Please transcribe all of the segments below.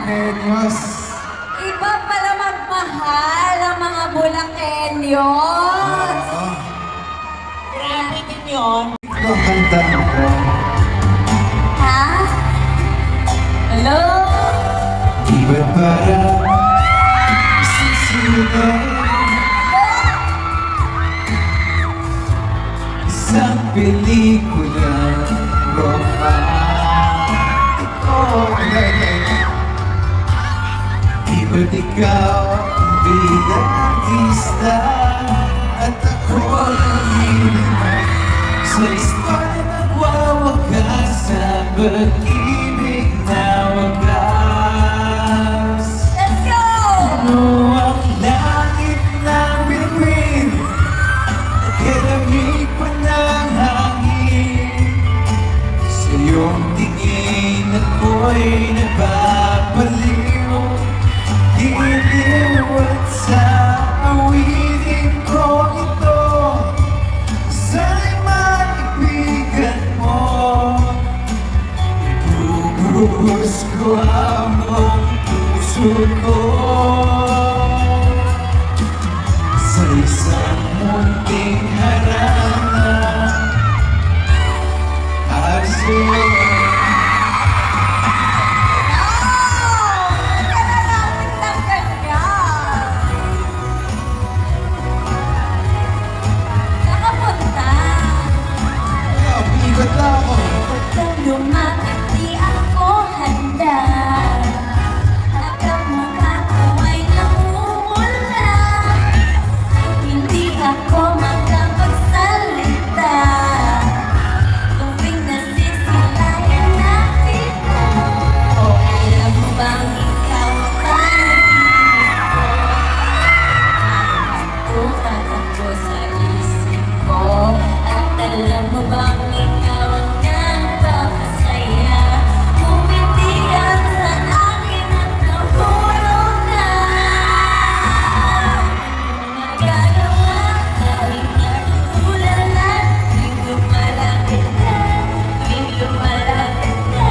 Bulakeños. Iba pala magmahal ang mga Bulakeños. Grabe din yun. Ito ang kanta ko. Ha? Hello? Iba para susunod. Isang pelikula romantiko. Iba't ikaw ang bida-artista at ako ang hiniman sa istorya nagwawakas sa pag-ibig na wagas. Let's go! Ano ang langit ng bituin? Nagkalamig pa ng hangin. Sa iyong tingin ako'y nababaliw. Giliw at sa awitin ko ito. Sana'y maibigan mo. Ibubuhos ko ang buong puso ko sa isang munting harana. Aso bigot na ako. Lumapit di ako handa. Nakamukha ko ay namumula. Hindi ako makapagsalita. Tuwing nasisilayan na kita. Alam mo bang ikaw ang panaginip ko? Ako tatakbo sa isip ko. At alam mo bang ikaw ang nagpapasaya? Umiti ka sa akin at nahulog na. Magagawa tayong natutulala. Tuwing lumalapit ka, tuwing lumalapit ka.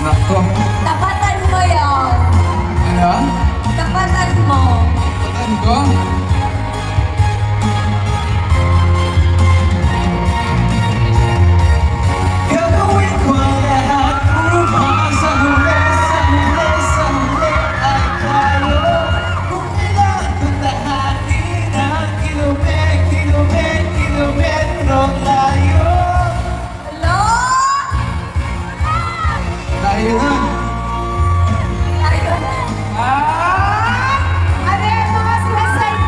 Nako. Tapatan mo yun! Ano? Tapatan mo! Patan ko? Gagawin ko ang lahat upang sa huli, sa huli, sa huli ay tayo. Kung kailangan patahakin ang kilometro tayo. Hello? Tayo na. Ano yung mga sinasabi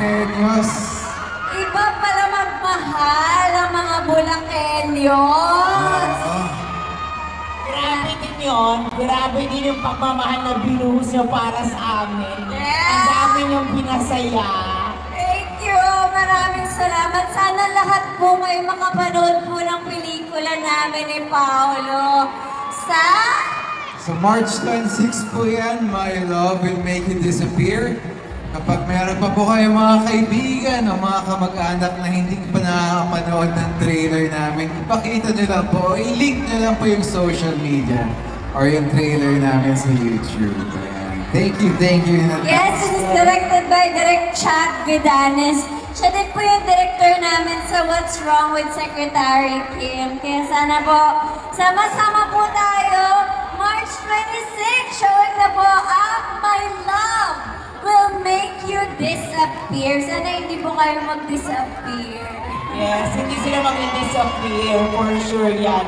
Bulaqueños. Iba pala magmahal ang mga Bulaqueños. Grabe din yun. Grabe din yung pagmamahal na binuhos niyo para sa amin. Yeah. Ang dami niyong pinasaya. Thank you! Maraming salamat. Sana lahat po kayo makapanood po ng pelikula namin ni Paolo. Sa... So March 26 po yan, My Love Will Make You Disappear. Kapag meron pa po kayong mga kaibigan o mga kamag-anak na hindi pa nakakapanood ng trailer namin, ipakita nyo lang po, i-link nyo lang po yung social media or yung trailer namin sa YouTube. Ayan. Thank you in advance. Yes, it is directed by Direk Chad Vidanes. Siya din po yung director namin sa What's Wrong with Secretary Kim. Kaya sana po, sama-sama po tayo. March 26, showing na po ang My Love Will Make You Disappear. Sana hindi po kayo mag-disappear. Yes, hindi sila mag-disappear. For sure yan.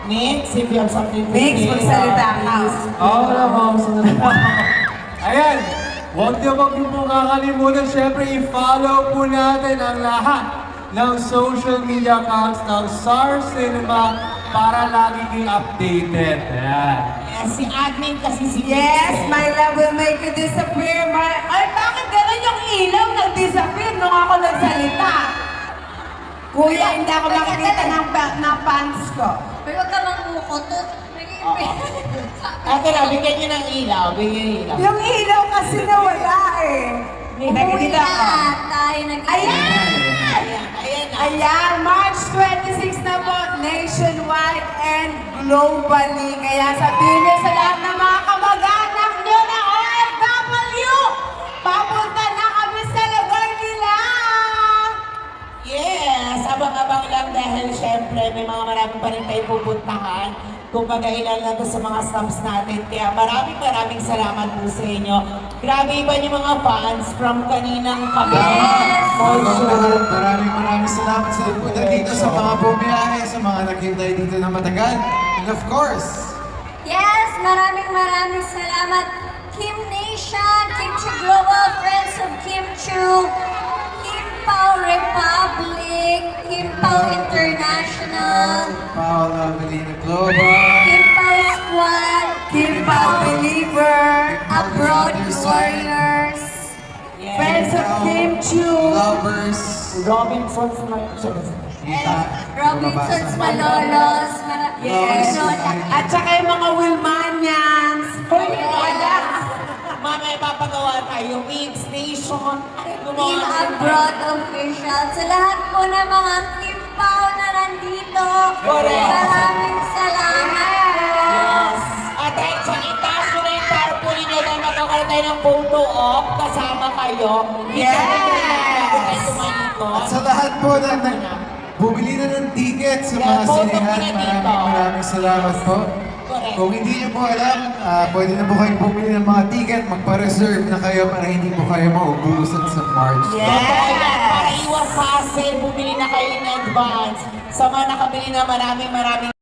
Nix, if you have something to Nix, say. magsalita ka. Wala mo ako sa Ayan! Huwag niyo po kakalimutan, syempre i-follow po natin ang lahat ng social media accounts ng SAR Cinema para lagi kayong updated. Ayan. Yes, si admin kasi si Yes, Nix. my love will make you disappear. Ay, bakit gano'n yung ilaw nag-disappear nung ako nagsalita? Kuya, hindi ako makikita ng pants ko. Pero huwag ka mangukutot. Ate na, bigyan niyo ng ilaw. Bigyan niyo ilaw. Yung ilaw kasi nawala eh. Nakikita ko. Tayo Ayan! Ayan na. Ayan, March 26 na po, nationwide and globally. Kaya sabihin niyo sa lahat ng mga kamag-anak niyo na OFW, papunta na kami sa lugar nila! Yes, abang-abang lang dahil syempre may mga marami pa rin tayo pupuntahan. Kumbaga ilan lang to sa mga stops natin. Kaya maraming salamat po sa inyo. Grabe iba yung mga fans from kaninang kami. For sure. Maraming salamat sa punta dito sa mga bumiyahe, sa mga naghintay dito na matagal. And of course, Yes, maraming salamat. Kim Nation, Kim Chu Global, Friends of Kim Chu, Kim Pao Republic, Kim Pao International, Paula Melina Global, Kim Pao Squad, Kim Pao Believer, Abroad Warriors, Yes. Friends of Kim Chu, Lovers, Robinson's Robinsons Malolos, Yes. At saka yung mga Wilmanians. Hoy, wala. Mamaya papagawa tayo. Mid Station. Team Abroad Official. Sa lahat po ng mga Kim Pao na nandito, Correct. maraming salamat po. Yes. At right sa itaas ko na yung tarpaulin nyo dahil magkakaroon tayo ng photo op kasama kayo. Yes. at sa lahat po na bumili na ng ticket sa mga Yeah, photo sinehan, po na dito. maraming salamat po. Correct. Kung hindi niyo po alam, pwede na po kayong bumili ng mga ticket, magpa-reserve na kayo para hindi po kayo maubusan sa March. Totoo yan. Para iwas hassle, bumili na kayo in advance. Sa mga nakabili na maraming